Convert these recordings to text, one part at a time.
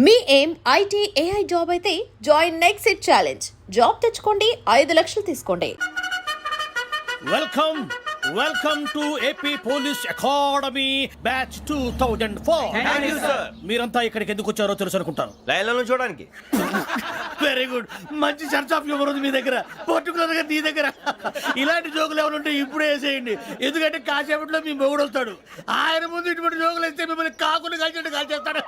మీ ఏం IT AI job అయితే join next it challenge. Job తెచ్చుకోండి, 5 లక్షలు తీసుకోండి. Welcome to AP police academy batch 2004. Thank you, sir. మీరంతా ఇక్కడికి ఎందుకు వచ్చారో తెలుసు అనుకుంటాను. లైన్లో చూడడానికి. Very good. మంచి చర్చ్ ఆఫ్ హ్యూమర్ ఉంది మీ దగ్గర, పర్టికులర్ గా నీ దగ్గర. ఇలాంటి జోకులు ఏమైనా ఉంటే ఇప్పుడే వేసేయండి, ఎందుకంటే కాసేపట్లో మీ మొగుడు వస్తాడు. ఆయన ముందు ఇటువంటి జోకులు వేస్తే మిమ్మల్ని కాకుండా కాల్చేట్టు కాల్చేస్తాడు.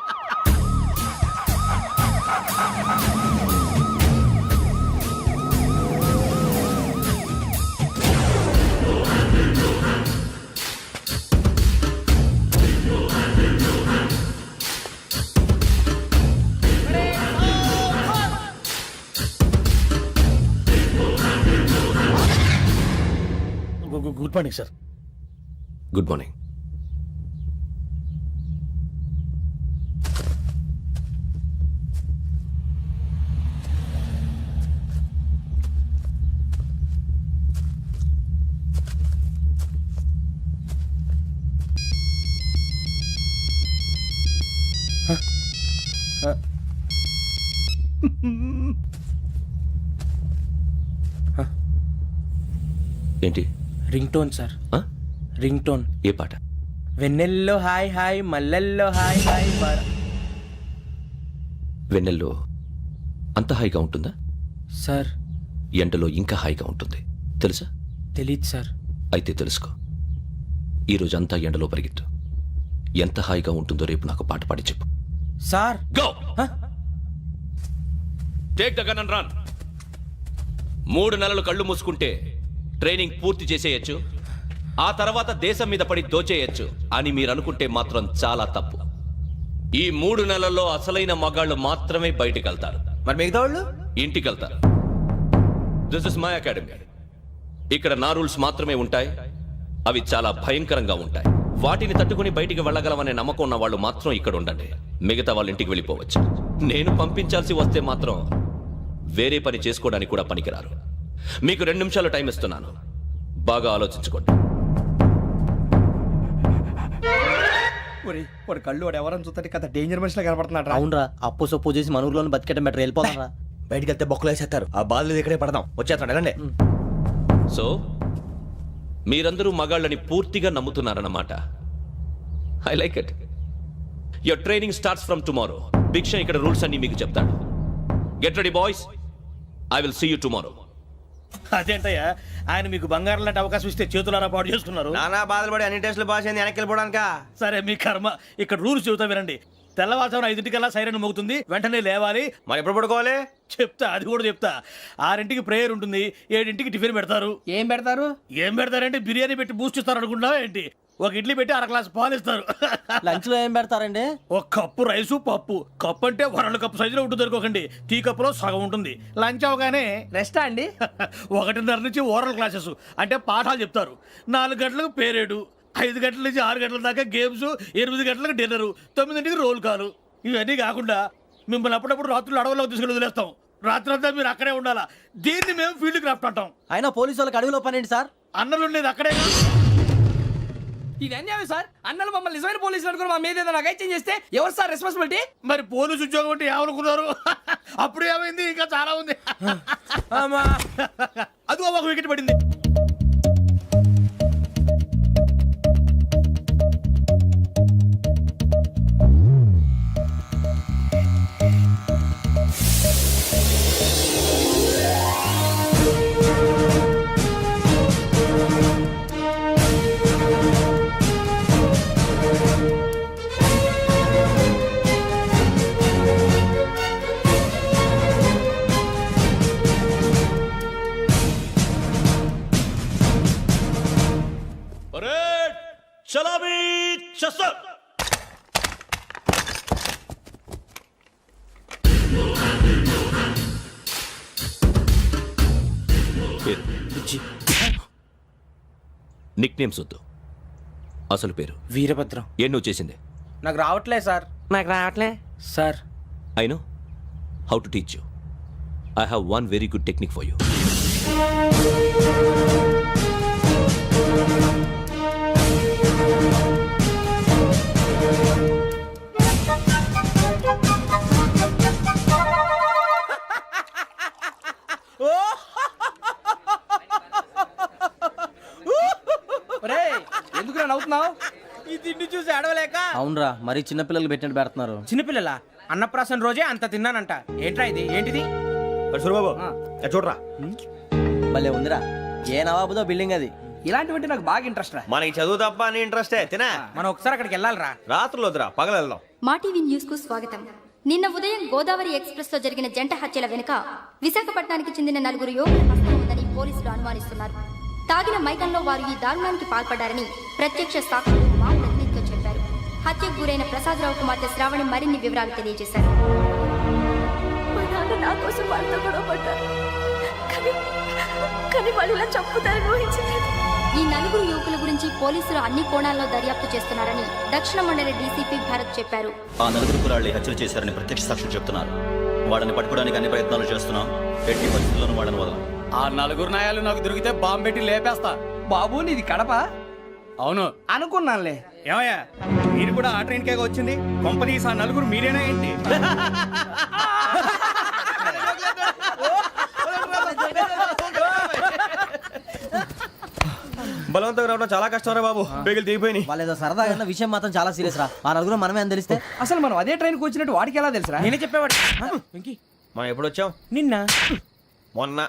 Good morning sir. Good morning. ఏంటి? Ringtone sir. Ringtone. ఏ పాట? వెన్నెల్లో హాయ్ హాయ్, మల్లెల్లో హాయ్ హాయ్. వెన్నెల్లో అంత హాయిగా ఉంటుందా? సార్ ఎండలో ఇంకా హాయిగా ఉంటుంది తెలుసా? తెలీదు సార్. అయితే తెలుసుకో. ఈరోజు అంతా ఎండలో పరిగెత్తు. ఎంత హాయిగా ఉంటుందో రేపు నాకు పాట పాడి చెప్పు. Sir go. Take the gun and run. 3 నెలలు కళ్ళు మూసుకుంటే ట్రైనింగ్ పూర్తి చేసేయచ్చు, ఆ తర్వాత దేశం మీద పడి దోచేయచ్చు అని మీరు అనుకుంటే మాత్రం చాలా తప్పు. ఈ 3 నెలల్లో అసలైన మగాళ్ళు మాత్రమే బయటికి వెళ్తారు. మరి మిగతా వాళ్ళు ఇంటికి వెళ్తారు. This is my academy. ఇక్కడ నా రూల్స్ మాత్రమే ఉంటాయి. అవి చాలా భయంకరంగా ఉంటాయి. వాటిని తట్టుకుని బయటికి వెళ్ళగలమనే నమ్మకం ఉన్న వాళ్ళు మాత్రం ఇక్కడ ఉండండి. మిగతా వాళ్ళు ఇంటికి వెళ్ళిపోవచ్చు. నేను పంపించాల్సి వస్తే మాత్రం వేరే పని చేసుకోవడానికి కూడా పనికిరారు. మీకు 2 నిమిషాలు టైం ఇస్తున్నాను, బాగా ఆలోచించుకోండి. వాడు కళ్ళు వాడు ఎవరని చూస్తే కదా డేంజర్ మనిషిలో కనపడుతున్నాడు. అవునరా, అప్పు సొప్పు చేసి మన ఊర్లో బతికేయడం బెటర్. వెళ్ళిపోతారా? బయటికి వెళ్తే బొక్కలు వేసేస్తారు. ఆ బాధలు ఇక్కడే పడదాం. వచ్చేస్తాడు వెళ్ళండి. సో మీరందరూ మగాళ్ళని పూర్తిగా నమ్ముతున్నారన్నమాట. I like it. Your training starts from tomorrow. భిక్ష ఇక్కడ రూల్స్ అన్ని మీకు చెప్తాడు. Get ready boys, I will see you tomorrow. అదేంటయ్యా, ఆయన మీకు బంగారం లాంటి అవకాశం ఇస్తే చేతులారా పాటు చేసుకున్నారు. నానా బాధలు పడి అన్ని టెస్టులు పాస్ అయింది, వెనక్కి వెళ్ళిపోవడానికా? సరే మీ కర్మ. ఇక్కడ రూల్స్ చెబుతా వినండి. తెల్లవారుజామున 5 సైరన్ మోగుతుంది, వెంటనే లేవాలి. మరి ఎప్పుడు పడుకోవాలి? చెప్తా, అది కూడా చెప్తా. 6 ప్రేయర్ ఉంటుంది, 7 టిఫిన్ పెడతారు. ఏం పెడతారు? ఏం పెడతారంటే బిర్యానీ పెట్టి బూస్ట్ ఇస్తారు అనుకుంటున్నావా ఏంటి? ఒక ఇడ్లీ పెట్టి 1 గ్లాస్ పాలు ఇస్తారు. లంచ్ లో ఏం పెడతారండి? ఒక కప్పు రైసు పప్పు. కప్పు అంటే 1 కప్పు సైజులో ఉంటుంది అనుకోకండి. టీ కప్పులో సగం ఉంటుంది. లంచ్ అవగానే రెస్టా అండి? 1:30 నుంచి ఓరల్ క్లాసెస్ అంటే పాఠాలు చెప్తారు. 4 గంటలకు పేరేడు, 5 గంటల నుంచి 6 గంటల దాకా గేమ్స్, 8 గంటలకు డిన్నర్, 9 రోల్ కాలు. ఇవన్నీ కాకుండా మిమ్మల్ని అప్పుడప్పుడు రాత్రులు అడవుల్లో తీసుకెళ్ళి వదిలేస్తాం. రాత్రి అంతా మీరు అక్కడే ఉండాలా. దీన్ని మేము ఫీల్డ్ క్రాఫ్ట్ అంటాం. అయినా పోలీసు వాళ్ళకి అడవిలో పని ఏంటి సార్? అన్నలు ఉండేది అక్కడే. ఇది అన్యాయం సార్. అన్నలు మమ్మల్ని నిజమైన పోలీసులు అనుకుని మా మీద ఏదైనా నగైత్యం చేస్తే ఎవరు సార్ రెస్పాన్సిబిలిటీ? మరి పోలీసు ఉద్యోగం అంటే ఏమనుకున్నారు? అప్పుడు ఏమైంది, ఇంకా చాలా ఉంది. అది ఒక వికెట్ పడింది. చలామీ చసర్. నిక్ నేమ్స్ వద్దు, అసలు పేరు. వీరభద్రం. ఏం నువ్వు చేసింది? నాకు రావట్లే సార్. నాకు రావట్లే sir. I know how to teach you. I have one very good technique for you. మరీ చిన్నపిల్లలు పెట్టినట్టు పెడుతున్నారు. చిన్నపిల్లల అన్నప్రాసన రోజే అంత తిన్నానంట. ఏంట్రా ఇది? ఏంటిది? సూరిబాబు చూడరా, భలే ఉందిరా. ఏ నవాబుదో బిల్డింగ్ అది. ఇలాంటివంటే నాకు బాగా ఇంట్రెస్ట్ రా. మనకి చదువు తప్ప అని ఇంట్రెస్టే తినా. మనం ఒకసారి అక్కడికి వెళ్ళాలిరా. రాత్రులు వద్దురా, పగలు వెళ్దాం. మా టీవీ న్యూస్ కు స్వాగతం. నిన్న ఉదయం గోదావరి ఎక్స్ప్రెస్ లో జరిగిన జంట హత్యల వెనుక విశాఖపట్నానికి చెందిన 4 యువకుల హస్తం ఉందని పోలీసులు అనుమానిస్తున్నారు. తాగిన మైకంలో వారు ఈ దారుణానికి పాల్పడ్డారని ప్రత్యక్ష సాక్షులు మా ప్రతినిధితో చెప్పారు. హత్యకు గురైన ప్రసాదరావు కుమార్తె శ్రావణి మరిన్ని వివరాలు తెలియజేశారు. మా నాన్న నా కోసం వాళ్ళతో గొడవ పడ్డారు, కానీ వాళ్ళు ఇలా చంపుతారని ఊహించలేదు. ఈ 4 యువకుల గురించి పోలీసులు అన్ని కోణాల్లో దర్యాప్తు చేస్తున్నారని దక్షిణ మండలి డీసీపీ భరత్ చెప్పారు. ఆ 4 కులాళ్ళి హత్యలు చేశారని ప్రత్యక్ష సాక్షులు చెప్తున్నారు. వాళ్ళని పట్టుకోవడానికి అన్ని ప్రయత్నాలు చేస్తున్నాం. ఎట్టి పరిస్థితుల్లోనూ వాళ్ళని వదలం. ఆ 4 నాయాలు నాకు దొరికితే బాంబు పెట్టి లేపేస్తా. బాబు నీది కడప? అవును అనుకున్నానులే. ఏమయ్యా, మీరు కూడా ఆ ట్రైన్ కేగా వచ్చింది? కంపెనీస్ ఆ 4 మీరేనా ఏంటి? బలవంతంగా రావడం చాలా కష్టం రా బాబు, బేగులు దిగిపోయినాయి. వాళ్ళు ఏదో సరదాగా అన్న విషయం మాత్రం చాలా సీరియస్ రా. ఆ నలుగురు మనమే అని తెలిస్తే అసలు మనం అదే ట్రైన్కి వచ్చినట్టు వాడికి ఎలా తెలుసురా? నేనే చెప్పేవాడు. వెంకీ, మనం ఎప్పుడు వచ్చాం? నిన్న మొన్న.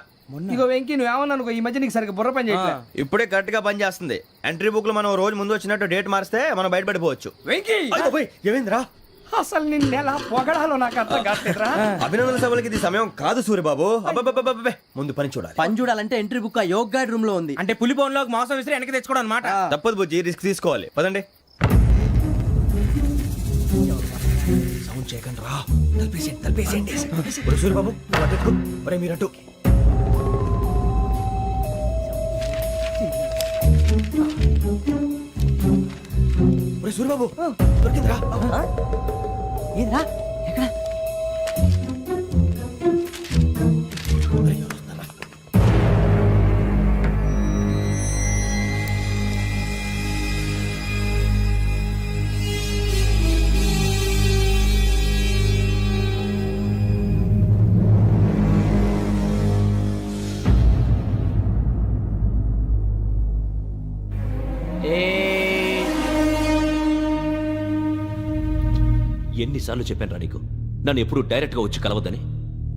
ఇగో వెంకీ నువ్వేమన్నా అనుకో, ఈ మధ్య నీకు సరిగ్గా బుర్ర పని చేయట్లే. ఇప్పుడే కరెక్ట్ గా పని చేస్తుంది. ఎంట్రీ బుక్ లో మనం రోజు ముందు వచ్చినట్టు డేట్ మారిస్తే మనం బయటపడిపోవచ్చు. వెంకీ ఏమైందిరా? అసలు నిన్న ఎలా పొగడాలో నాకు అర్థం కాట్లేదురా. అభినందన సభలకి ఇది సమయం కాదు సూరిబాబు. అబ్బబ్బబ్బబ్బబ్బే, ముందు పని చూడాలి. పని చూడాలంటే ఎంట్రీ బుక్ ఆ యోగ్ గైడ్ రూమ్ లో ఉంది. అంటే పులి బోన్లోకి మాంసం విసిరి వెనక్కి తెచ్చుకోవడం అనమాట. తప్పదు బుజ్జి, రిస్క్ తీసుకోవాలి. పదండి. సౌండ్ చేయకండి రా. సూరిబాబు మీరట్టు. సూరిబాబు దొరికిందిరా. ఏదిరా? ఎక్కడ? ఎన్నిసార్లు చెప్పాను రా నీకు, నన్ను ఎప్పుడు డైరెక్ట్ గా వచ్చి కలవద్దని?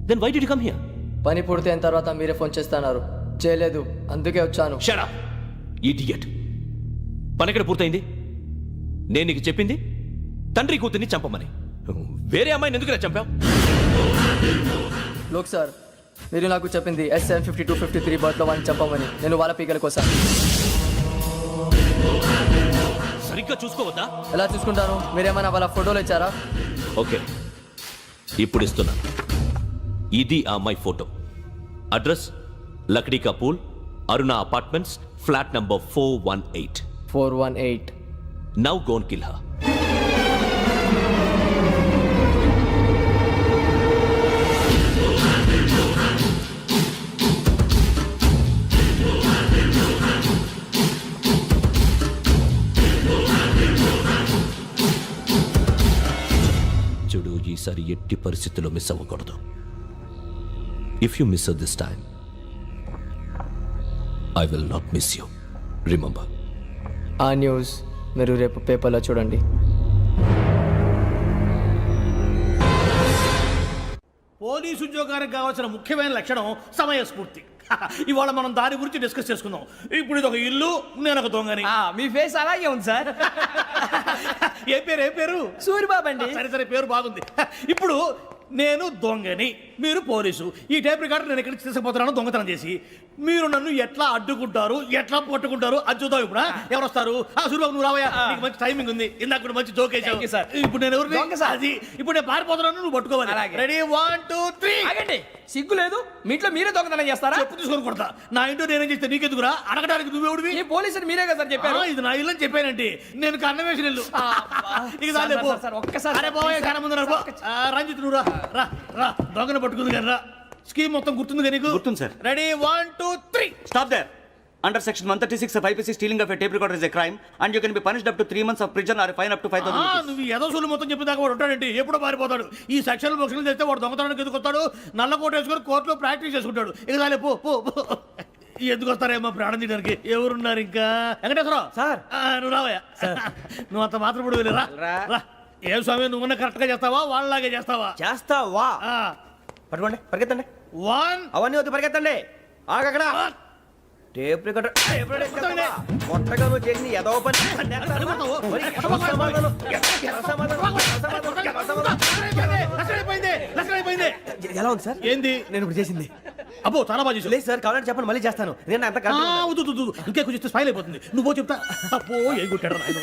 Then why did you come here? పని పూర్తయిన తర్వాత మీరే ఫోన్ చేస్తున్నారు. చేయలేదు, అందుకే వచ్చాను. Shut up idiot. పని ఎక్కడ పూర్తయింది? నేను నీకు చెప్పింది తండ్రి కూతుర్ని చంపమని. వేరే అమ్మాయిని ఎందుకు చంపావు? లోక్ సార్, మీరు నాకు చెప్పింది S75253 బర్త్లో వాడిని చంపమని. నేను వాళ్ళ పీకల కోసం. సరిగ్గా చూసుకోవద్దా? ఎలా చూసుకుంటాను? మీరేమైనా వాళ్ళ ఫోటోలు ఇచ్చారా? ఓకే, ఇప్పుడు ఇస్తున్నాను. ఇది ఆ అమ్మాయి ఫోటో. అడ్రస్ లక్డీ కా pool, Aruna apartments, flat number 418. 418. Now go and kill her. చూడు, ఈసారి ఎట్టి పరిస్థితుల్లో మిస్ అవ్వకూడదు. If you miss this time I will not miss you. Remember. ఆ న్యూస్ మీరు రేపు పేపర్లో చూడండి. పోలీసు ఉద్యోగానికి కావాల్సిన ముఖ్యమైన లక్షణం సమయస్ఫూర్తి. ఇవాళ మనం దాని గురించి డిస్కస్ చేసుకుందాం. ఇప్పుడు ఇది ఒక ఇల్లు, నేను ఒక దొంగని. మీ ఫేస్ అలాగే ఉంది సార్. ఏ పేరు? సూరిబాబు అండి. సరే పేరు బాగుంది. ఇప్పుడు నేను దొంగని, మీరు పోలీసు. ఈ టైప్ రికార్డు నేను ఎక్కడికి తీసుకుపోతున్నాను దొంగతనం చేసి. మీరు నన్ను ఎట్లా అడ్డుకుంటారు, ఎట్లా పట్టుకుంటారు అది చూద్దాం. ఇప్పుడు ఎవరు వస్తారు? సూరిబాబు నువ్వు రావయ్యా, నీకు మంచి టైమింగ్ ఉంది. ఇందాక కూడా మంచి జోక్ వేసావు సార్. ఇప్పుడు నేను ఎవరు? అది ఇప్పుడు నేను పారిపోతున్నాను, నువ్వు పట్టుకోవాలి. రెడీ 1 2 3. ఆగండి, సిగ్గు లేదు? మీ ఇంట్లో మీరే దొంగతనం చేస్తారా? చెప్పు తీసుకొని కొడతా. నా ఇంట్లో నేనేం చేస్తే నీకెందుకురా? అడగడానికి నువ్వెవడివి? ఈ పోలీసులు మీరే కదా సార్ చెప్పారు. ఇది నా ఇల్లు అని చెప్పానంటే నేను కన్నం వేసిన ఇల్లు. ఇక చాలే పో. ఒక్కసారి అరే బాబాయ్, కన్నం ముందు రంజిత్ నువ్వు రా రా. దొంగను పట్టుకుంది కానీ రా. స్కీమ్ మొత్తం గుర్తుంది కదా నీకు? గుర్తుంది sir. Ready 1 2 3. Stop there. Under section 136 of IPC, stealing of a tape recorder is a crime and you can be punished up to 3 months of prison or a fine up to 5,000 rupees. నువ్వు ఏదో సూలు మొత్తం చెప్పేదాకా వాడు ఉంటాడండి. ఎప్పుడో పారిపోతాడు. ఈ section బుక్స్లు తెస్తే వాడు దొంగతనానికి ఎందుకు వస్తాడు? నల్ల కోట వేసుకొని కోర్టులో ప్రాక్టీస్ చేసుకుంటాడు. ఇక చాలే పో పో. ఎందుకు వస్తారేమో ప్రాణం తీయడానికి. ఎవరున్నారు ఇంకా? వెంకటేశ్వరరావు సార్. నువ్వు రావయ్యా. నువ్వు అంత మాత్రం ఇప్పుడు రా రా. ఏ స్వామి నువ్వు కరెక్ట్ గా చేస్తావా వాళ్ళలాగే చేస్తావా? చేస్తావా? పట్టుకోండి, పరిగెత్తండి. 1 అవన్నీ వద్దు, పరిగెత్తండి. ఆగక్కడ టేప్ రికార్డర్ కొత్తగా నువ్వు చేసింది ఏదో పని. ఎలా ఉంది సార్? ఏంది? నేను ఇప్పుడు చేసింది అబ్బో చాలా బాగా చేసావు. లేదు సార్, కావాలంటే చెప్పండి, మళ్ళీ చేస్తాను. నేను అంత ఇంకే కొంచెం స్మైల్ అయిపోతుంది. నువ్వు చెప్తా. అబ్బో ఏం కొట్టాడు నాయన.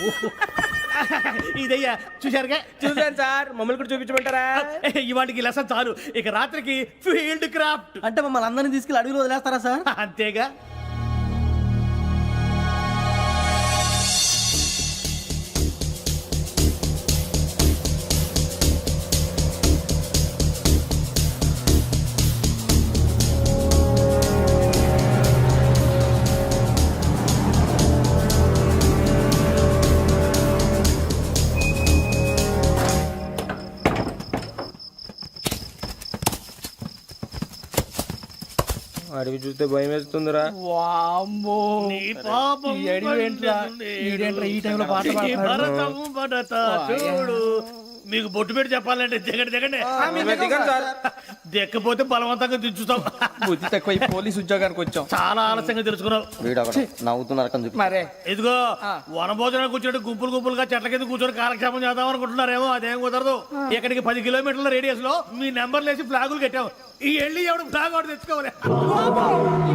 ఇదయ్యా చూశారుగా? చూసాను సార్, మమ్మల్ని కూడా చూపించమంటారా? ఇవాటికి లెసన్ చాలు, ఇక రాత్రికి ఫీల్డ్ క్రాఫ్ట్. అంటే మమ్మల్ని అందరినీ తీసుకెళ్ళి అడుగులో వదిలేస్తారా సార్? అంతేగా. అడవి చూస్తే భయం వేస్తుందిరా. వామ్మో నీ పాపం ఈ అడవి ఏంట్రా? ఈడేంట్రా ఈ టైంలో పాట పాడుతున్నాడు? భరతం భరత చూడు. మీకు బొట్టు పెట్టి చెప్పాలంటే దిగండి. దిగండి సార్. దిక్కపోతే బలవంతంగా దించుతాం. బుద్ధి తక్కువ, ఈ పోలీస్ ఉద్యోగానికి వచ్చాం. చాలా ఆలస్యంగా తెలుసుకున్నావు. నవ్వుతున్నారు మరే ఇదిగో వనభోజనానికి కూర్చోటి గుంపులుగా చెట్ల కింద కూర్చొని కాలక్షేపం చేద్దాం అనుకుంటున్నారేమో. అదేం కుదరదు. ఇక్కడికి 10 కిలోమీటర్ల రేడియస్ లో మీ నెంబర్లు వేసి ఫ్లాగులు కట్టాం. ఈ వెళ్ళి ఎవడు ఫ్లాగ్ ఒకటి తెచ్చుకోవాలి.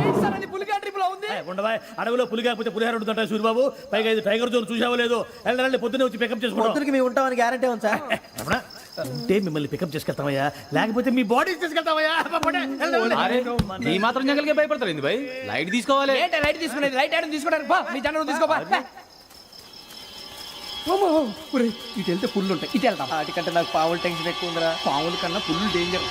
ఏంటి సార్ అది పులిగా ట్రిప్ లో ఉంది? ఉండవా, అడవిలో పులి కాకపోతే పులిహార ఉంటుంటాయి సూర్యబాబు. పైగా ఇది టైగర్ జోన్ చూసావో లేదో. వెళ్ళండి, పొద్దున్నే వచ్చి పికప్ చేసుకుంటాం. పొద్దునకి మేము ఉంటామని గ్యారంటీ ఉంది సార్. రమణ, ఉంటే మిమ్మల్ని పికప్ చేసుకెళ్తామయ్యా, లేకపోతే మీ బాడీ తీసుకెళ్తామయ్యా. ఈ మాత్రం జంగల్కే భయపడతారు ఏంది భయ్? లైట్ తీసుకోవాలి. ఏంటి లైట్ తీసుకునేది? లైట్ ఆడని తీసుకోవడానికి బా, మీ జంగల్ తీసుకోబా. ఇటు వెళ్తే పుల్లు ఉంటాయి, ఇటు వెళ్తాం. వాటికంటే నాకు పావులు టెన్షన్ ఎక్కువ ఉందిరా. పాముల కన్నా పుల్లు డేంజర్.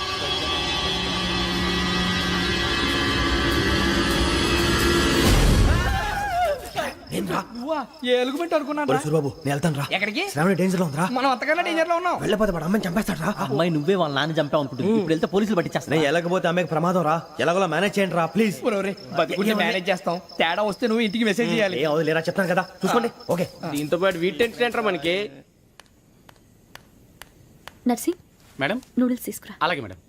ఎలుగుబెట్టి అనుకున్నాను. సూర్యబాబు, నేను వెళ్తాను రా. ఎక్కడికి? శ్రావణి డేంజర్ లో ఉందిరా. మనం అంతకన్నా డేంజర్ లో ఉన్నాం. వెళ్ళపోతే వాడు అమ్మని చంపేస్తాడు రా. అమ్మాయి నువ్వే వాళ్ళ నాన్న చంపావు అనుకుంటుంది. ఇప్పుడు వెళ్తే పోలీసులు పట్టించేస్తా. నేను వెళ్ళకపోతే అమ్మకి ప్రమాదం రా. ఎలాగోలా మేనేజ్ చేయండి రా ప్లీజ్. బతుకుంటే మేనేజ్ చేస్తాం. తేడా వస్తే నువ్వు ఇంటికి మెసేజ్ చేయాలి. ఏ లేరా, చెప్తాను కదా, చూసుకోండి. ఓకే. దీంతో పాటు వీటి టెన్షన్ ఏంట్రా మనకి? నర్సి మేడం నూడిల్స్ తీసుకురా. అలాగే మేడం.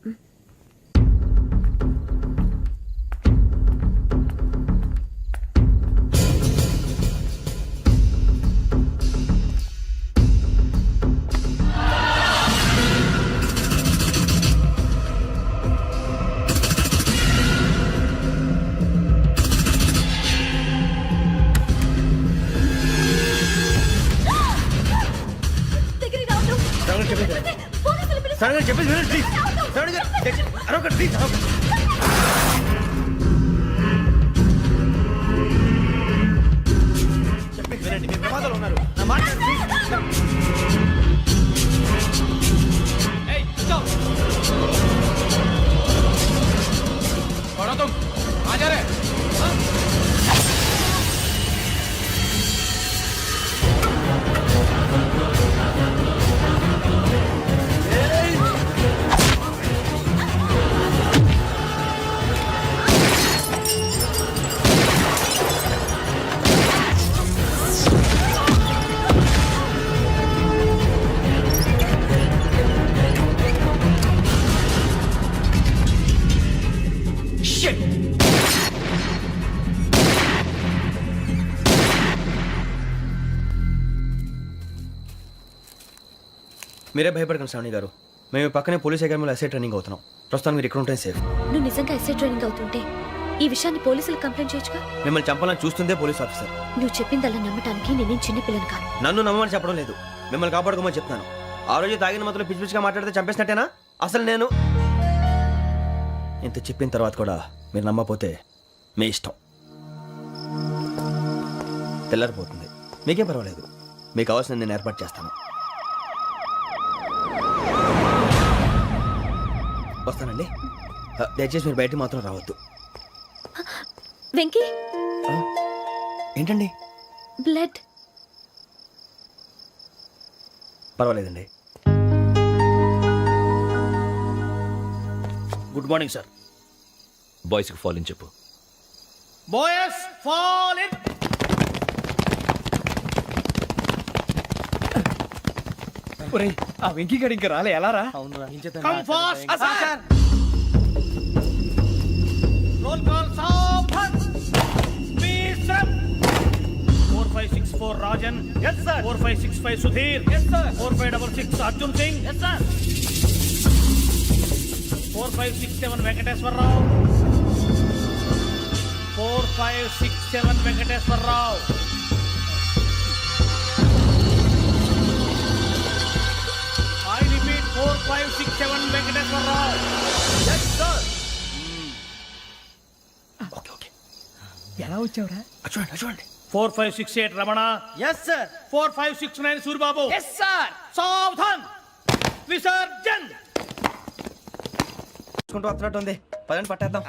శ్రావణి చెప్పేసి వినండి ప్లీజ్. శ్రావణి గారు, అరవకండి ప్లీజ్. చెప్పేసి వినండి, మీరు ప్రమాదంలో ఉన్నారు. నా మాట వినండి, ప్లీజ్. మీరే భయపడకండి శ్రావణి గారు. మేము పక్కనే పోలీస్ అకాడమీలో ఎస్ఐ ట్రైనింగ్ అవుతున్నాం. ప్రస్తుతం మీరు ఇక్కడ ఉంటే సేఫ్. నువ్వు నిజంగా ఎస్ఐ ట్రైనింగ్ అవుతుంటే ఈ విషయాన్ని పోలీసులకు కంప్లైంట్ చేయొచ్చుగా. మిమ్మల్ని చంపాలని చూస్తుందే పోలీస్ ఆఫీసర్. నువ్వు చెప్పిందల్లా నమ్మటానికి నేనేం చిన్న పిల్లని కాను. నన్ను నమ్మమని చెప్పడం లేదు, మిమ్మల్ని కాపాడుకోమని చెప్తాను. ఆ రోజు తాగిన మతలో పిచ్చి పిచ్చిగా మాట్లాడితే చంపేసినట్టేనా? అసలు నేను ఇంత చెప్పిన తర్వాత కూడా మీరు నమ్మపోతే మీ ఇష్టం. తెల్లారిపోతుంది, మీకే పర్వాలేదు. మీకు కావాల్సింది నేను ఏర్పాటు చేస్తాను. వస్తానండి. దయచేసి మీరు బయటకు మాత్రం రావద్దు. వెంకీ, ఏంటండి? బ్లడ్. పర్వాలేదండి. Good morning sir. బాయ్స్కి ఫాల్ ఇన్ చెప్పు. Boys fall in. ఒరేయ్ ఆ వెంకీ గడి ఇంకా రాలే ఎలా రా Come fast. Roll call, Saavdhan. Visram. 4564 Rajan. Yes, sir. 4565 Sudhir. Yes, sir. 4566 Arjun Singh. Yes, sir. 4567 Venkateswar Rao. 4567 Venkateswar Rao. I repeat, 4567 Venkateswar Rao. Yes, sir. ఎలా వచ్చావురా చూడండి 4568 Ramana. Yes sir. 4569 Suribabu. Yes sir. సావధాన్ విసర్జన్. చూసుకుంటూ వస్తున్నట్టు ఉంది పదండి పట్టేద్దాం.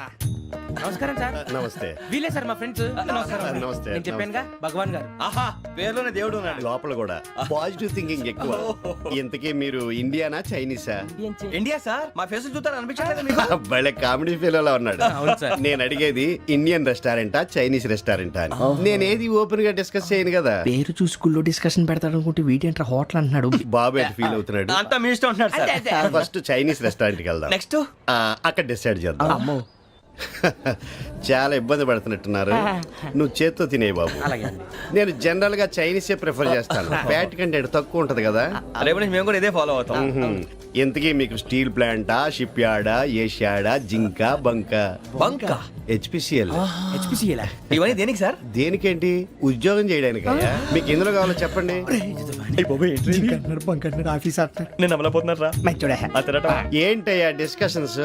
నమస్కారం సార్. నమస్తే. వీలే సార్ మా ఫ్రెండ్స్. నమస్కారం. నమస్తే. నేను చెప్పానుగా భగవాన్ గారు. ఆహా పేర్లోనే దేవుడు ఉన్నాడు. లోపల కూడా పాజిటివ్ థింకింగ్ ఎక్కువ. ఇంతకీ మీరు ఇండియానా చైనీసా? ఇండియా సార్ మా ఫేస్ చూస్తారు అనిపించలేదు మీకు? భలే కామెడీ ఫీల్ ఉన్నాడు. అవును సార్. నేను అడిగేది ఇండియన్ రెస్టారెంటా చైనీస్ రెస్టారెంటా అని. నేను ఏది ఓపెన్ గా డిస్కస్ చేయను కదా. పేరు చూసి స్కూల్లో డిస్కషన్ పెడతాడు అనుకుంటే వీటేంట్రా హోటల్ అంటున్నాడు. బాబు ఎట్ ఫీల్ అవుతున్నాడు. అంతా మీ ఇష్టం ఉంటున్నారు సార్. ఫస్ట్ చైనీస్ రెస్టారెంట్ కి వెళ్దాం. నెక్స్ట్ అక్కడ డిసైడ్ చేద్దాం. చాలా ఇబ్బంది పడుతున్నట్టున్నారు. నువ్వు చేత్తో తినే బాబు. నేను జనరల్ గా చైనీసే ప్రిఫర్ చేస్తాను. ఫ్యాట్ కంటెంట్ తక్కువ ఉంటది కదా. రేపు నుంచి మేము కూడా ఇదే ఫాలో అవుతాం. ఇంతకీ మీకు స్టీల్ ప్లాంటా, షిప్ యార్డా, ఏషియాడా, జింక, బంకా? బంక హెచ్పిసిఎల్. ఇవన్నీ దేనికి సార్? దేనికేంటి? ఉద్యోగం చేయడానికి. మీకు ఎందులో కావాలో చెప్పండి. నేను అమలపోతున్నారా? ఏంటయ్యా డిస్కషన్స్?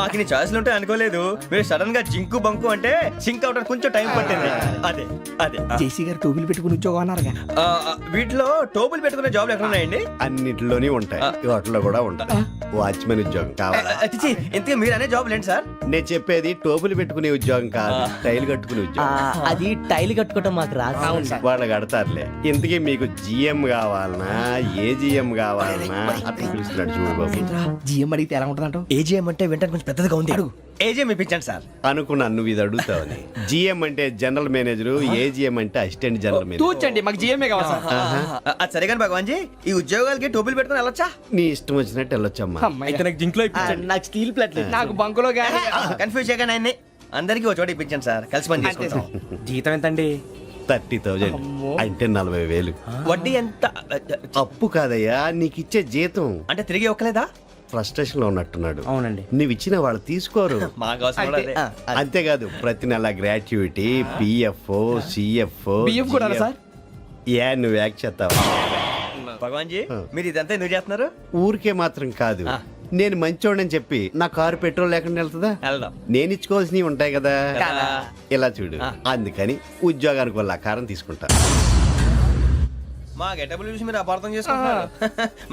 మాకు నీ ఛాయిస్లు ఉంటాయి అనుకోలేదు. మీరు సడన్ గా జింకు బంకు అంటే సింక్ అవడానికి కొంచెం టైం పట్టింది. అదే అదే జేసీ గారు టోబీలు పెట్టుకుని ఉద్యోగం అన్నారుగా. వీటిలో టోపులు పెట్టుకునే జాబ్లు ఎక్కడ ఉన్నాయండి? అన్నిటిలోనే ఉంటాయి. వాటిలో కూడా ఉంటాయి. వాచ్మెన్ ఉద్యోగం కావాలా? ఇంతకీ మీరు అనే జాబ్ ఏంటి సార్? నేను చెప్పేది టోపులు పెట్టుకునే ఉద్యోగం కాదు, టైల్ కట్టుకునే ఉద్యోగం. అది టైల్ కట్టుకోవటం మాకు రాదు. వాళ్ళు కడతారులే. ఇంతకీ మీకు జిఎం కావాలనా, ఏ జిఎం కావాలనా? అట్లా పిలుస్తున్నాడు చూడు బాబు. జిఎం అడిగితే ఎలా ఉంటుందంట? ఏజీఎం అంటే వెంటనే కొంచెం పెద్దదిగా ఉంది. అడుగు. ఏజీఎం ఇప్పించండి సార్. అనుకున్నాను నువ్వు ఇది అడుగుతావని. జిఎం అంటే జనరల్ మేనేజర్, ఏజిఎం అంటే అసిస్టెంట్ జనరల్ మేనేజర్. తూచండి మాకు జిఎంఏ కావాలి సార్. అది సరే కానీ భగవాన్ జీ ఈ ఉద్యోగాలకి టోపులు పెట్టుకుని వెళ్ళొచ్చా? నీ ఇష్టం వచ్చినట్టు వెళ్ళొచ్చమ్మా. అయితే నాకు జింక్ లో నాకు స్టీల్ ప్లేట్ నాకు బంకులో గానీ. కన్ఫ్యూజ్ చేయగానే ఆయన్ని అందరికీ ఒక చోట ఇప్పించండి సార్. కలిసి పని చేసుకుంటాం. జీతం ఎంతండి? 30,000 అంటే 40,000. వడ్డీ ఎంత? అప్పు కాదయ్యా, నీకు ఇచ్చే జీతం. అంటే తిరిగి ఒక్కలేదా? ఫ్రస్ట్రేషన్ లో ఉన్నట్టున్నాడు. అవునండి. నువ్వు ఇచ్చిన వాళ్ళు తీసుకోరు. మాకు అవసరం కూడా అదే. అంతేకాదు ప్రతి నెల గ్రాట్యుటీ, పిఎఫ్, సిఎఫ్. బియ్యం కూడా సార్? ఏ నువ్వు యాక్ట్ చేస్తావా? భగవాన్ జీ మీరు ఇదంతా ఎందుకు చేస్తున్నారు? ఊరికే మాత్రం కాదు. నేను మంచోడని చెప్పి నా కారు పెట్రోల్ లేకుండా వెళ్తుందా? వెళ్దాం. నేను ఇచ్చుకోవాల్సినవి ఉంటాయి కదా. కదా. ఇలా చూడు. అందుకని ఉద్యోగానికి వాళ్ళ ఆకారం తీసుకుంటా. మా గెటబుల్ చూసి మీరు అపార్థం చేసుకుంటున్నారు.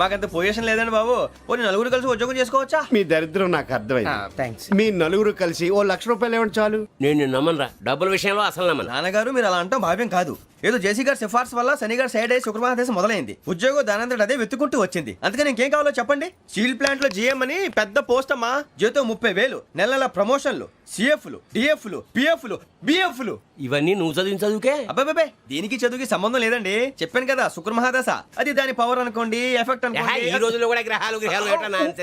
మాకంత పొజిషన్ లేదండి బాబు. ఓ నలుగురు కలిసి ఉద్యోగం చేసుకోవచ్చా? మీ దరిద్రం నాకు అర్థమైంది. థ్యాంక్స్. మీ నలుగురు కలిసి ఓ ₹1,00,000 ఇవ్వండి చాలు. నేను నమ్మనరా, డబ్బుల విషయంలో అసలు నమ్మను. నాన్నగారు మీరు అలా అంటాం భావ్యం కాదు. ఏదో జేసీ గారి సిఫార్సు వల్ల శని గారు సైడ్ అయ్యి శుక్రవారం మొదలైంది. ఉద్యోగం దానంతటి అదే వెతుకుంటూ వచ్చింది. అందుకని ఇంకేం కావాలో చెప్పండి. స్టీల్ ప్లాంట్ లో జీఎం అని పెద్ద పోస్ట్ అమ్మా. జీతం 30,000, నెల నెల ప్రమోషన్లు, సిఎఫ్లు, డిఎఫ్లు, పిఎఫ్లు, బిఎఫ్లు. ఇవన్నీ నువ్వు చదివిన చదువుకే. అబ్బాబే దీనికి చదువుకి సంబంధం లేదండి. చెప్పాను కదా శుక్ర మహాదశ. అది దాని పవర్ అనుకోండి, ఎఫెక్ట్ ఈ అనుకోండి. రోజుల్లో కూడా గ్రహాలు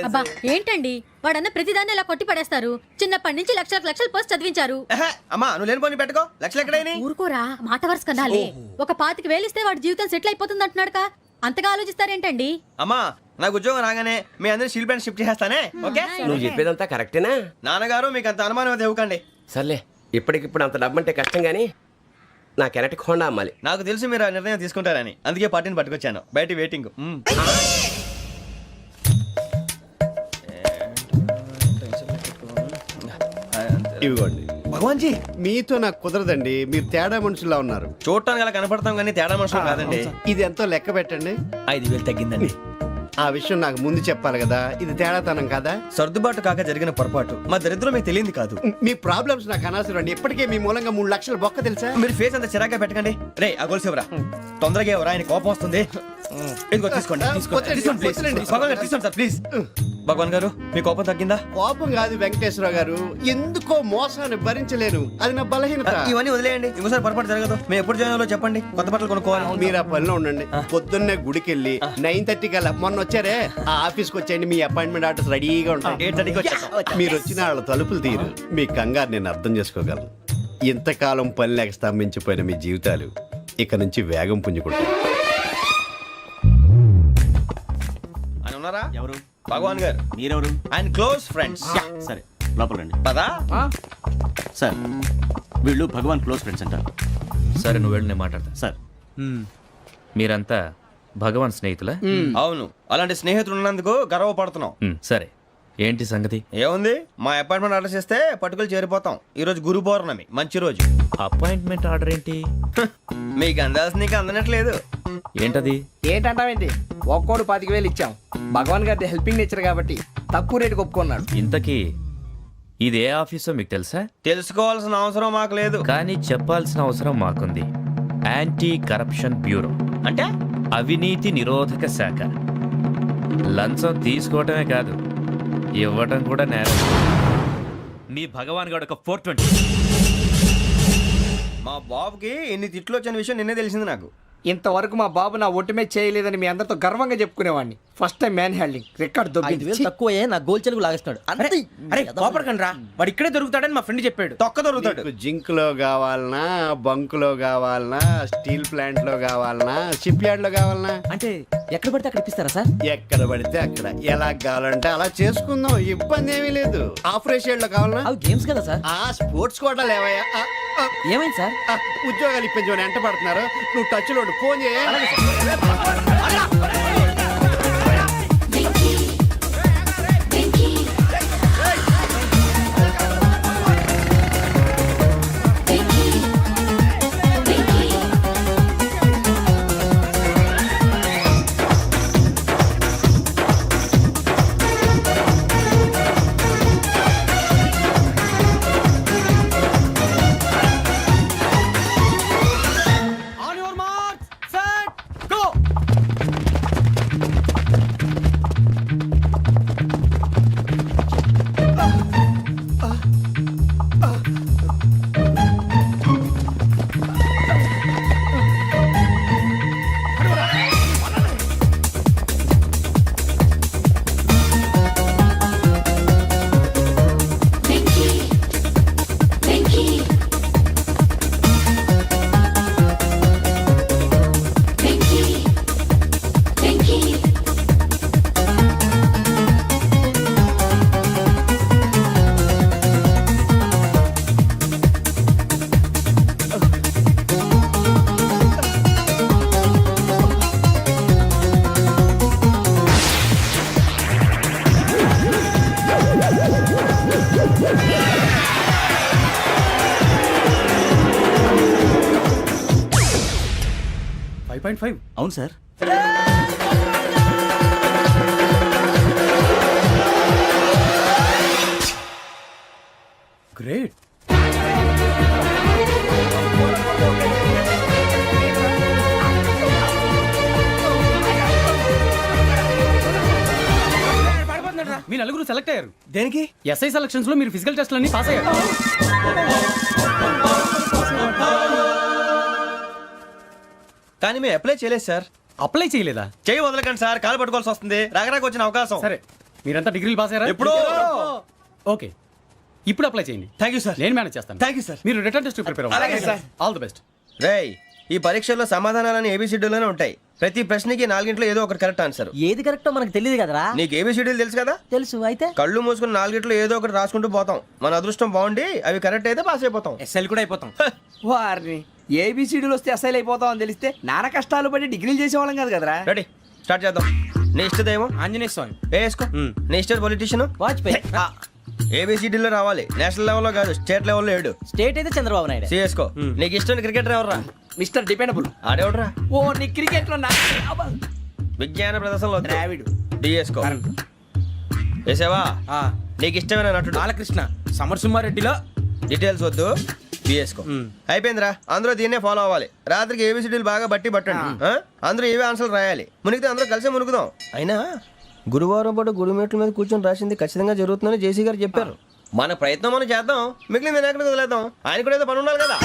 అబ్బా ఏంటండి వాడన్న ప్రతిదాన్ని ఇలా కొట్టి పడేస్తారు. చిన్నప్పటి నుంచి లక్షల పోస్ట్ చదివించారు. ఎహె, అమ్మా నువ్వు లేని పోనీ పెట్టుకో. లక్షలు ఎక్కడైనా ఊరుకోరా, మాట వరుస కదాలే. ఒక 25,000 ఇస్తే వాడి జీవితం సెటిల్ అయిపోతుంది అంటున్నాడుగా. అంతగా ఆలోచిస్తారేంటండి? అమ్మా నాకు ఉద్యోగం రాగానే మీ అందరూ స్టీల్ ప్లాంట్ షిఫ్ట్ చేస్తానే. ఓకే నువ్వు చెప్పేదంతా కరెక్టేనా? నాన్నగారు మీకు అంత అనుమానం అయితే ఇవ్వకండి. సర్లే, ఇప్పటికిప్పుడు అంత డబ్బు అంటే కష్టం గానీ నా కెనటిక్ హోండా అమ్మాలి. నాకు తెలుసు మీరు ఆ నిర్ణయం తీసుకుంటారని. అందుకే పార్టీని పట్టుకొచ్చాను. బయట వెయిటింగ్. ఇవ్వండి. భగవాన్ జీ మీతో నాకు కుదరదండి. మీరు తేడా మనుషుల్లా ఉన్నారు. చూడటానికి అలా కనపడతాం కానీ తేడా మనుషులు కాదండి. ఇది ఎంతో లెక్క పెట్టండి. 5,000 తగ్గిందండి. ఆ విషయం నాకు ముందు చెప్పాలి కదా. ఇది తేడాతనం కదా. సర్దుబాటు కాక జరిగిన పొరపాటు. మా దరిద్రం మీకు తెలియంది కాదు. మీ ప్రాబ్లమ్స్ నాకు అనవసరం అండి. ఇప్పటికే మీ మూలంగా 3 లక్షలు బొక్క తెలుసా? మీరు ఫేస్ అంత చిరాగ్గా పెట్టకండి. రే ఆ గొలుసు ఎవరా? తొందరగా ఎవరా? ఆయన కోపం వస్తుంది. ఇదిగో తీసుకోండి తీసుకోండి ప్లీజ్ భగవాన్ గారు తీసుకోండి సార్ ప్లీజ్. భగవాన్ గారు మీ కోపం తగ్గిందా? కోపం కాదు వెంకటేశ్వరరావు గారు, ఎందుకో మోసాన్ని భరించలేను, అది నా బలహీనత. ఇవన్నీ వదిలేయండి, ఇంకోసారి పొరపాటు జరగదు. మేము ఎప్పుడు జాయిన్ అవ్వాలో చెప్పండి, కొత్త బట్టలు కొనుక్కోవాలి. మీరు ఆ పనిలో ఉండండి. పొద్దున్నే గుడికి వెళ్ళి 9:30 కల్లా, మొన్న వచ్చారే ఆ ఆఫీస్కి వచ్చేయండి, మీ అపాయింట్మెంట్ ఆర్డర్స్ రెడీగా ఉంటాయి. 8:30కి వచ్చేస్తాం. మీరు వచ్చిన వాళ్ళ తలుపులు తీరు. మీ కంగారు నేను అర్థం చేసుకోగలను. ఇంతకాలం పని లేక స్తంభించిపోయిన మీ జీవితాలు ఇక నుంచి వేగం పుంజుకుంటాయి. ఆయన ఉన్నారా? ఎవరు? భగవాన్ గారు. మీరెవరు? ఆయన క్లోజ్ ఫ్రెండ్స్. సరే లోపల రండి. పదా సార్ వీళ్ళు భగవాన్ క్లోజ్ ఫ్రెండ్స్ అంటారు. సరే నువ్వు వెళ్ళి నేను మాట్లాడతా. సార్ మీరంతా భగవాన్ స్నేహితులా? అవును, అలాంటి స్నేహితులు ఉన్నందుకు గర్వపడుతున్నాం. సరే ఏంటి సంగతి? ఏముంది, మా అపాయింట్మెంట్ ఆర్డర్ చేస్తే పట్టుకులు చేరిపోతాం. ఈ రోజు గురు పౌర్ణమి, మంచి రోజు. అపాయింట్మెంట్ ఆర్డర్ ఏంటి? మీకు అందాల్సిన నీకు అందనట్లేదు. ఏంటది? ఏంటంటావేంటి? ఒక్కోడు 25,000 ఇచ్చాం. భగవాన్ గారి హెల్పింగ్ నేచర్ కాబట్టి తక్కువ రేటుకి ఒప్పుకున్నాడు. ఇంతకీ ఇది ఏ ఆఫీసో మీకు తెలుసా? తెలుసుకోవాల్సిన అవసరం మాకు లేదు. కానీ చెప్పాల్సిన అవసరం మాకుంది. యాంటీ కరప్షన్ బ్యూరో, అంటే అవినీతి నిరోధక శాఖ. లంచం తీసుకోవటమే కాదు, ఇవ్వటం కూడా నేరం. మీ భగవాన్ గారు ఒక 420. మా బాబుకి ఎన్ని తిట్లు వచ్చిన విషయం నిన్నే తెలిసింది నాకు. ఇంతవరకు మా బాబు నా ఒట్టుమే చేయలేదని మీ అందరితో గర్వంగా చెప్పుకునేవాడిని. First time man handing record దొబ్బింది. తక్కువే నా గోల్ చెలుగు లాగేస్తున్నాడు. అరే కోపడకండి రా, వాడు ఇక్కడే దొరుకుతాడని మా ఫ్రెండ్ చెప్పాడు. తొక్క దొరుకుతాడు. జింక్ లో కావాలనా, బంక్ లో కావాలనా, స్టీల్ ప్లాంట్ లో కావాలనా, షిప్ యార్డ్ లో కావాలనా? అంటే ఎక్కడ పడితే అక్కడ ఇప్పిస్తారా సార్? ఎక్కడ పడితే అక్కడ, ఎలా కావాలంటే అలా చేసుకుందాం, ఇబ్బంది ఏమీ లేదు. ఆపరేషన్ లో కావాలనా? అవి గేమ్స్ కదా సార్. ఆ స్పోర్ట్స్ కోటా లేవయ్యా. ఏమైంది సార్? ఉద్యోగాలు ఇప్పించమని ఎంట పడుతున్నారు. నువ్వు టచ్ లో ఫోన్ చేయ. అవును సార్. గ్రేట్. మీ నలుగురు సెలెక్ట్ అయ్యారు. దేనికి? ఎస్ఐ సెలక్షన్స్ లో మీరు ఫిజికల్ టెస్ట్ అన్ని పాస్ అయ్యారు. కానీ మేము అప్లై చేయలేదు సార్. అప్లై చేయలేదా? చేయి వదలకండి సార్, కాలు పట్టుకోవాల్సి వస్తుంది. రాగరాకు వచ్చిన అవకాశం. సరే మీరంతా డిగ్రీలు పాస్ అయ్యారా? ఎప్పుడో. ఓకే, ఇప్పుడు అప్లై చేయండి. Thank you sir. నేను మేనేజ్ చేస్తాను. Thank you sir. మీరు రిటర్న్ టెస్ట్ ప్రిపేర్ అలాగే అవ్వండి. సార్. All the best. రేయ్, ఈ పరీక్షల్లో సమాధానాలని ఏబిసిడ్యూల్లోనే ఉంటాయి. ప్రతి ప్రశ్నకి 4 ఏదో ఒకటి కరెక్ట్ ఆన్సర్. ఏది కరెక్టో మనకు తెలియదు కదరా. నీకు ఏబిసిడ్యూల్ తెలుసు కదా? తెలుసు. అయితే కళ్ళు మూసుకుని 4 ఏదో ఒకటి రాసుకుంటూ పోతాం. మన అదృష్టం బాగుండి అవి కరెక్ట్ అయితే పాస్ అయిపోతాం. ఎస్ఎల్ కూడా అయిపోతాం. వారిని ఏబిసిడీలు వస్తే అసైల్ అయిపోతాం అని తెలిస్తే నాన్న కష్టాలు పడి డిగ్రీలు చేసేవాళ్ళం కాదు కదరా. రెడీ, స్టార్ట్ చేద్దాం. నీ ఇష్టదేమో ఆంజనేయ స్వామి. వేసుకో. నీ ఇష్ట పొలిటీషియన్ వాజ్పేయి. ఏబిసిడీలో రావాలి, నేషనల్ లెవెల్లో కాదు, స్టేట్ లెవెల్లో 7. స్టేట్ అయితే చంద్రబాబు నాయుడు. సిఎస్కో. నీకు ఇష్టం క్రికెటర్ ఎవర్రా? Mister dependable. ఆడేవడరా? ఓ నీ క్రికెట్ లో విజ్ఞాన ప్రదర్శనలో ద్రావిడు. డిఎస్కో. వేసావా? నీకు ఇష్టమైన నటుడు? బాలకృష్ణ. సమర్ సుమారెడ్డిలో డీటెయిల్స్ వద్దు, బిఎస్కో అయిపోయిందిరా. అందరూ దీన్నే ఫాలో అవ్వాలి. రాత్రికి ఏబిసిడీలు బాగా బట్టి పట్టండి. అందరూ ఏవే ఆన్సర్లు రాయాలి. మునిగితే అందరూ కలిసి మునుగుదాం. అయినా గురువారం పాటు గురుమేట్ల మీద కూర్చొని రాసింది ఖచ్చితంగా జరుగుతుందని జేసీ గారు చెప్పారు. మన ప్రయత్నం మనం చేద్దాం, మిగిలింది నేను ఎక్కడికి వదిలేద్దాం. ఆయన కూడా ఏదో పని ఉండాలి కదా.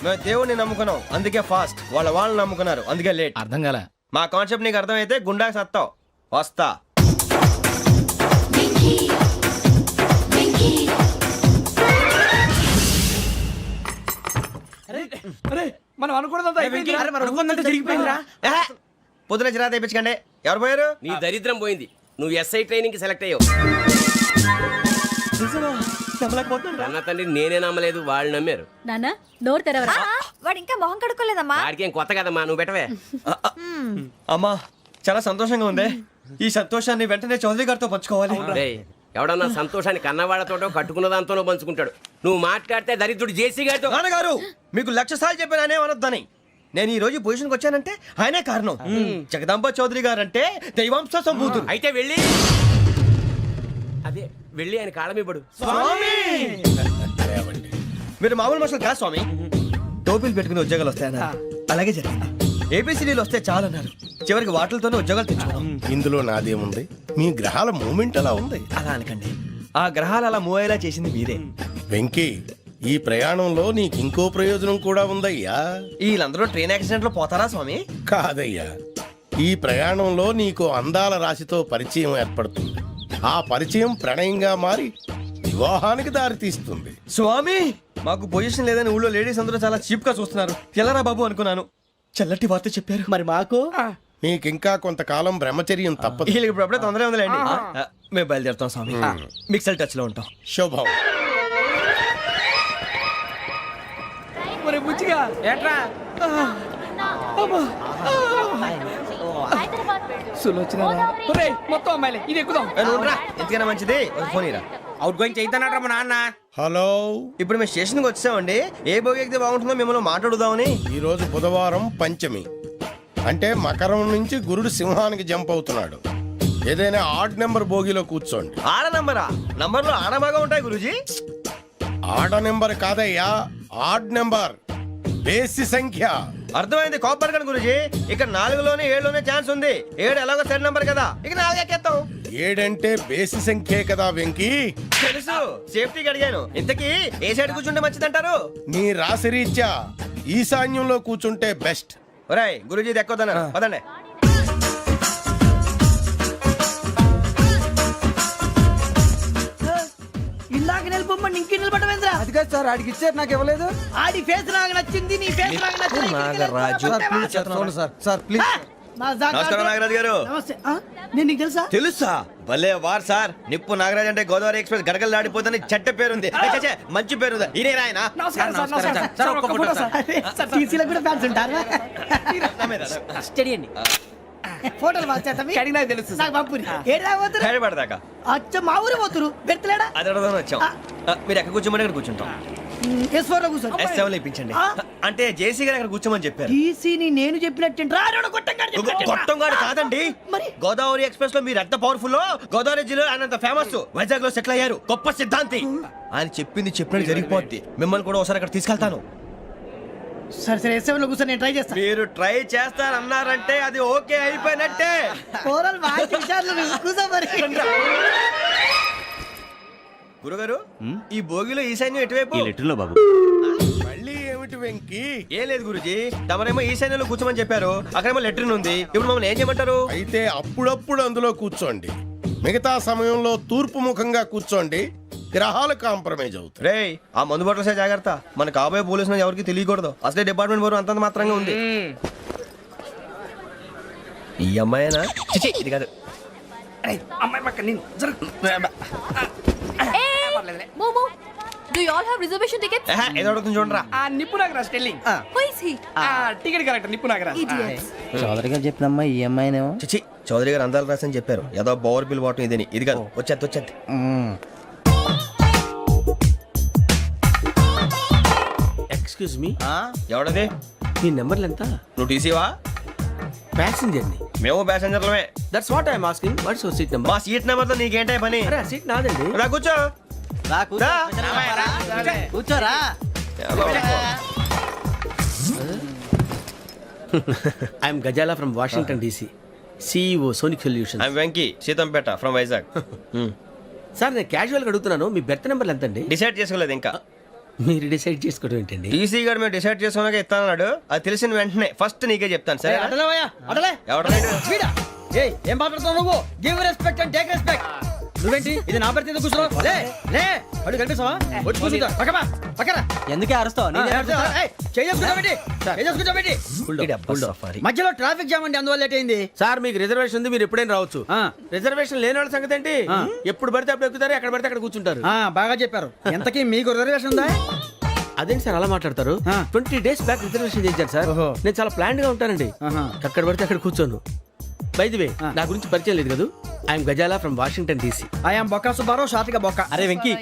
మేము దేవుడిని నమ్ముకున్నాం, అందుకే ఫాస్ట్. వాళ్ళు నమ్ముకున్నారు, అందుకే లేట్. అర్థం కాల. మా కాన్సెప్ట్ నీకు అర్థమైతే గుండా సత్తావు. వస్తా. మనం అనుకున్నదంతా జరిగిపోయిందిరా. పొద్దున చిరా తెప్పించకండి. ఎవరు పోయారు? నీ దరిద్రం పోయింది. నువ్వు ఎస్ఐ ట్రైనింగ్ కి సెలెక్ట్ అయ్యావు. అన్న తండ్రి నేనే నమ్మలేదు, వాళ్ళు నమ్మారు. నాన్న నోరు తెరవరా. వాడు ఇంకా మొహం కడుక్కోలేదమ్మా. వాడికి ఏం కొత్త కదమ్మా, నువ్వు పెట్టవే. అమ్మా చాలా సంతోషంగా ఉంది. ఈ సంతోషాన్ని వెంటనే చౌదరి గారితో పంచుకోవాలి. రేయ్, ఎవడన్నా సంతోషాన్ని కన్నవాళ్లతోటో కట్టుకున్న దాంతోనో పంచుకుంటాడు. నువ్వు మాట్లాడితే దరిద్రుడు జేసీ గారితో. నాన్నగారు మీకు 1,00,000 సార్లు చెప్పాను ఆయనే అనొద్దని. నేను ఈ రోజు పొజిషన్కి వచ్చానంటే ఆయనే కారణం. జగదాంబ చౌదరి గారు అంటే దైవాంశ సంభూతుడు. అయితే వెళ్ళి అదే వెళ్ళి ఆయన కాళ్ళమివ్వడు. మీరు మామూలు మనుషులు కాదు స్వామి. టోపీలు పెట్టుకుని ఉద్యోగాలు వస్తాయన్నారు, అలాగే జరిగింది. ఏబిసిడీలు వస్తే చాలన్నారు, చివరికి వాటిలతోనే ఉద్యోగాలు తెచ్చుకున్నాం. ఇందులో నాదేముంది? మీ గ్రహాల మూమెంట్ అలా ఉంది. అలా అనకండి, ఆ గ్రహాలు అలా మూవ్ అయ్యేలా చేసింది మీరే. వెంకీ, ఈ ప్రయాణంలో నీకు ఇంకో ప్రయోజనం కూడా ఉందయ్యా. వీళ్ళందరూ ట్రైన్ యాక్సిడెంట్ లో పోతారా స్వామి? కాదయ్యా, ఈ ప్రయాణంలో నీకు అందాల రాశితో పరిచయం ఏర్పడుతుంది. ఆ పరిచయం ప్రణయంగా మారి వివాహానికి దారితీస్తుంది. స్వామి మాకు పొజిషన్ లేదని ఊళ్ళో లేడీస్ అందరూ చాలా చీప్ గా చూస్తున్నారు. ఎలారా బాబు అనుకున్నాను. చల్లటి వార్త చెప్పారు. మరి మాకు నీకింకా కొంతకాలం బ్రహ్మచర్యం తప్పదు. వీళ్ళకి ఇప్పుడు అప్పుడే తొందరగా ఉందిలేండి. మేము బయలుదేరుతాం స్వామి. మిక్సల్ టచ్ లో ఉంటాం. శుభం. మరి బుచ్చిగా ఏట్రా సులోచన మొత్తం అమ్మాయిలే, ఇది ఎక్కుదాం. ఎందుకైనా మంచిది ఫోన్ ఇరా. అవుట్ గోయింగ్ చేద్దానట్రా మా నాన్న. హలో, ఇప్పుడు మేము స్టేషన్కి వచ్చామండి. ఏ బోగి ఎక్కితే బాగుంటుందో మిమ్మల్ని మాట్లాడుదామని. ఈరోజు బుధవారం పంచమి, అంటే మకరం నుంచి గురుడు సింహానికి జంప్ అవుతున్నాడు. ఏదైనా ఆడ్ నెంబర్ బోగిలో కూర్చోండి. ఆడ నంబరా? నంబర్లు ఆడ బాగా ఉంటాయి గురూజీ. ఆడ నెంబర్ కాదయ్యా, ఆడ్ నెంబర్, బేసి సంఖ్య. అర్థమైంది. కాపర్ కానీ గురూజీ, ఇక్కడ 4లోనే 7లోనే ఛాన్స్ ఉంది. 7 ఎలాగో సెడ్ నంబర్ కదా, ఇక 4 ఎక్కేస్తాం. 7 అంటే బేసి సంఖ్యే కదా వెంకీ. తెలుసు, సేఫ్టీకి అడిగాను. ఇంతకీ ఏ సైడ్ కూర్చుంటే మంచిదంటారు? నీ రాశి రీత్యా ఈశాన్యంలో కూర్చుంటే బెస్ట్. ఒరాయ్ గురూజీ దెక్కొద్దన్నారు, పదండి. ఇందాక నిలబొమ్మని ఇంకే నిలబడమేంద్రా? అది కాదు సార్, ఆడికి ఇచ్చారు నాకు ఇవ్వలేదు. ఆడి ఫేస్ నాకు నచ్చింది, నీ ఫేస్ నాకు నచ్చింది. Nagaraju sir please. నమస్కారం నాగరాజు గారు. నమస్తే. నేను నీకు తెలుసా? తెలుసా? భలే వార్ సార్. నిప్పు నాగరాజ్ అంటే గోదావరి ఎక్స్ప్రెస్ గడగలు దాడిపోతుంది చెడ్డ పేరుంది. ఛే, మంచి పేరుంది. ఈయన ఆయన. నమస్కారం సార్. నమస్కారం సార్. ఒక్క ఫోటో సార్. టీసీలో కూడా ఫ్యాన్స్ ఉంటారా? స్టడీ అండి. ఫోటోలు మార్చేస్తాం. కడిగినా తెలుసు నాకు పంపుని. ఏడా పోతురు? హైదరాబాద్దాకా. అచ్చ మా ఊరు పోతురు. బెర్తలేడా? అది అడగదామని వచ్చాం. మీరు ఎక్కడ కూర్చోమని అక్కడ కూర్చుంటాం. S4 లో కూర్చోండి. S7 లో ఇప్పించండి. అంటే జేసీ గారు అక్కడ కూర్చోమని చెప్పారు. టీసీని నేను చెప్పినట్టు గొట్టంగాడు కాదండి. మరి గోదావరి ఎక్స్ప్రెస్ లో మీరు ఎంత పవర్ఫుల్, గోదావరి జిల్లా ఆయన ఫేమస్. వైజాగ్ లో సెటిల్ అయ్యారు, గొప్ప సిద్ధాంతి. ఆయన చెప్పింది చెప్పినట్టు జరిగిపోద్ది. మిమ్మల్ని కూడా ఒకసారి అక్కడ తీసుకెళ్తాను. సరే సరే, S7 లో కూర్చొని నేను ట్రై చేస్తాను. మీరు ట్రై చేస్తారన్నారంటే అది ఓకే అయిపోయినట్టే. గురుగారు, ఈ భోగిలో ఈశాన్యం ఎటువైపు? లెటర్లో బాబు. మళ్ళీ ఏమిటి వెంకీ? ఏం లేదు గురుజీ, తమరేమో ఈశాన్యంలో కూర్చోమని చెప్పారు, అక్కడేమో లెటర్ ఉంది. ఇప్పుడు మమ్మల్ని ఏం చేయమంటారు? అయితే అప్పుడప్పుడు అందులో కూర్చోండి, మిగతా సమయంలో తూర్పు ముఖంగా కూర్చోండి. గ్రహాలు కాంప్రమైజ్ అవుతాయి. రేయ్, ఆ మందు బాటలసే జాగ్రత్త. మన కాబోయే పోలీసులు ఎవరికి తెలియకూడదు. అసలే డిపార్ట్మెంట్ బోరు అంతంత మాత్రంగా ఉంది. ఈ అమ్మాయినా? చిచి, ఇది కాదు. అమ్మాయి పక్క నేను Do you all have reservation tickets? ఏదో అడుగుతుంది చూడరా. ఆ నిప్పు Nagaraj telling Who is he? Ticket correct నిప్పు నాగరాజ్ Idiots. చౌదరి గారు చెప్పినమ్మా ఈ అమ్మాయినేమో చిచి చౌదరి గారు అందాలు రాసని చెప్పారు. ఏదో బోర్ బిల్ బాటం ఇదని. ఇది కాదు, వచ్చేది. ఎక్స్క్యూజ్ మీ ఎవడది? ఈ నెంబర్లు ఎంత? నువ్వు టీసీవా? ప్యాసింజర్ ని. మేము ప్యాసెంజర్లమే. That's what I'm asking. What's your seat number? మా సీట్ నెంబర్ తో నీకేంటే పని? అరే సీట్ నాదండి. రా కూర్చో. రా. కూర్చోరా. I'm Ghazala from Washington DC, CEO Sonic solution. I'm Venky, Seethampeta from Vizag. Sir నేను క్యాజువల్గా అడుగుతున్నాను, మీ బెర్త్ నెంబర్ ఎంత అండి? డిసైడ్ చేసుకోలేదు ఇంకా. మీరు డిసైడ్ చేసుకోవడం ఏంటండి? టీసీ గారు మేము డిసైడ్ చేసుకున్నాక ఇస్తానన్నాడు. అది తెలిసిన వెంటనే ఫస్ట్ నీకే చెప్తాను. సరే ఎవడలే? ఏం మాట్లాడుతున్నావు నువ్వు? Give respect and take respect. నువ్వేంటి ఇది నా పరిస్థితి కూర్చున్నావు? లే అడుగు కనిపిస్తావా? వచ్చి కూర్చుంటా. పక్కరా. ఎందుకే అరుస్తావు? మధ్యలో ట్రాఫిక్ జామ్ అండి, అందువల్ల లేట్ అయింది. సార్ మీకు రిజర్వేషన్ ఉంది, మీరు ఎప్పుడైనా రావచ్చు. రిజర్వేషన్ లేని వాళ్ళ సంగతి ఏంటి? ఎప్పుడు పడితే అప్పుడు ఎక్కుతారు, ఎక్కడ పడితే అక్కడ కూర్చుంటారు. బాగా చెప్పారు. ఎంతకీ మీకు రిజర్వేషన్ ఉందా? అదేంటి సార్ అలా మాట్లాడతారు? 20 days బ్యాక్ రిజర్వేషన్ చేశారు సార్. నేను చాలా ప్లాన్డ్ గా ఉంటానండి. అక్కడ పడితే అక్కడ కూర్చోను. బై ది వే, నా గురించి పరిచయం లేదు కదా. I'm Ghazala from Washington DC. I'm Bokka Subbarao, షాతిక బొక్క. అరే వెంకీ,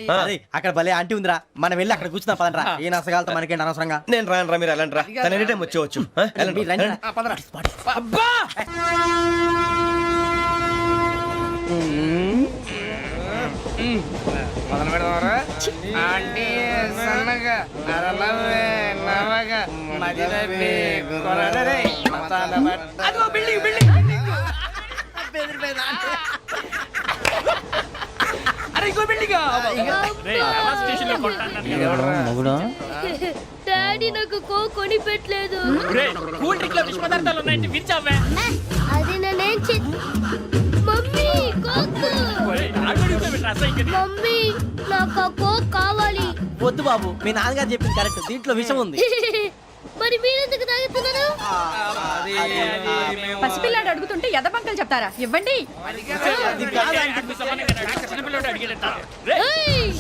అక్కడ భలే ఆంటీ ఉందిరా, మనం వెళ్ళి అక్కడ కూర్చున్నా పదనరా. ఏ నసగాలతో మనకేంటి అనవసరంగా. నేను రాను, మీరు వెళ్ళండి రా. తన ఎనీ టైం వచ్చేవచ్చు. అబ్బా డాడీ నాకు కొని పెట్టలేదు. అది నేనేం మమ్మీ మమ్మీ నాకు ఆ కోక్ కావాలి. వద్దు బాబు, మీ నాన్నగారు చెప్పింది కరెక్ట్, దీంట్లో విషయం ఉంది. మరి మీరెందుకు తాగుతున్నారు? పసిపిల్లాడు అడుగుతుంటే ఎదబంకలు చెప్తారా? ఇవ్వండి. ఏయ్!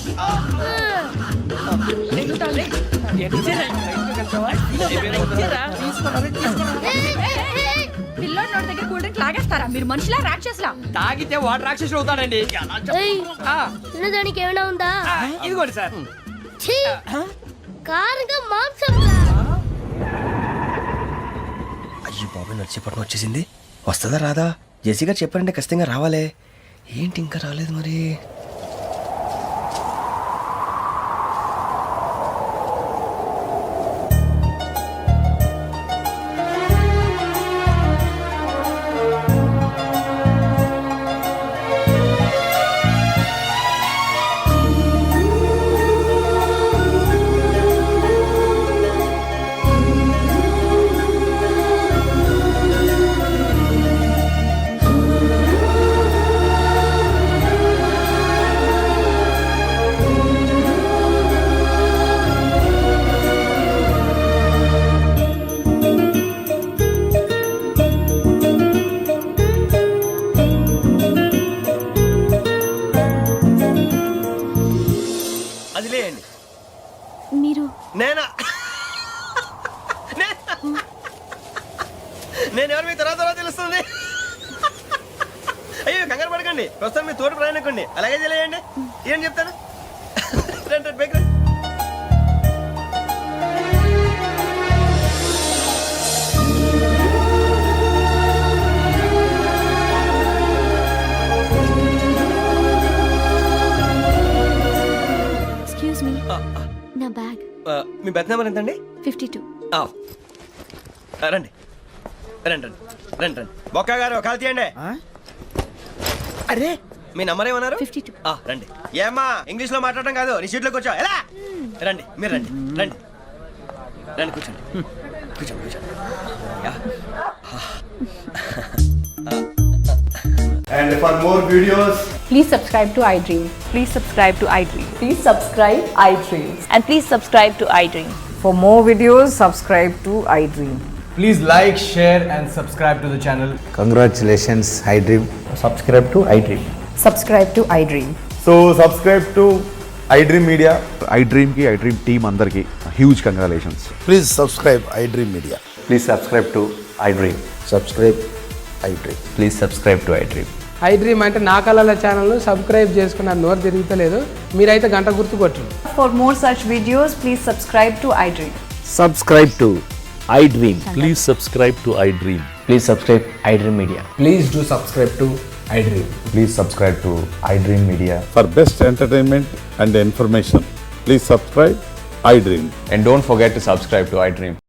పిల్లోడి నోటి దగ్గర కూల్ డ్రింక్ లాగేస్తారా? మీరు మనుషులా రాక్షసులా? తాగితే వాడు రాక్షసుడు అవుతాడండి. ఏయ్! తినడానికి ఏమైనా ఉందా? ఇదిగోండి సార్. ఛీ! కారంగా మాంసం. అయ్యో బాబాయ్, నడిచిపట్నం వచ్చేసింది. వస్తుందా రాదా? జేసీ గారు చెప్పారంటే ఖచ్చితంగా రావాలే. ఏంటి ఇంకా రాలేదు మరి? అది లేండి. మీరు నేనా? నేను ఎవరు మీ తర్వాత తెలుస్తుంది. అయ్యో కంగారు పడకండి, ప్రస్తుతం మీ తోటి ప్రయాణకండి. అలాగే తెలియండి. ఏం చెప్తాను? రండి బైక్ రండి. ఎక్స్క్యూజ్ మీ, నా బ్యాగ్. మీ బెత్ నెంబర్ ఎంతండి? 52. రండి రండి రండి రండి రండి. బొక్క గారు కాల్ తీయండి. అరే మీ నంబర్ ఏమన్నారు? 52. రండి. ఏమ్మా ఇంగ్లీష్ లో మాట్లాడడం కాదు, నీ సీట్లో కూర్చో. ఎలా రండి, మీరు రండి రండి రండి, కూర్చోండి కూర్చోండి కూర్చోండి. And for more videos, Please subscribe to iDream. Please subscribe to iDream. Please subscribe iDream. And please subscribe to iDream. For more videos, subscribe to iDream. Please like, share and subscribe to the channel. congratulations, iDream. Subscribe to iDream. Subscribe to iDream. So subscribe to iDream media, ఐ డ్రీమ్కి iDream team అందరికి huge congratulations. Please subscribe iDream media. Please subscribe to iDream. Subscribe iDream. Please subscribe to iDream. IDream అంటే నా కళల channel subscribe చేసుకున్న నోరు తిరుగుతలేదు, మీరైతే గంట గుర్తు కొట్టండి. For more such videos, please subscribe to iDream. Subscribe to iDream. Please subscribe to iDream. Please subscribe iDream media. Please do subscribe to iDream. Please subscribe to iDream media. For best entertainment and information please subscribe I dream. And don't forget to subscribe to iDream.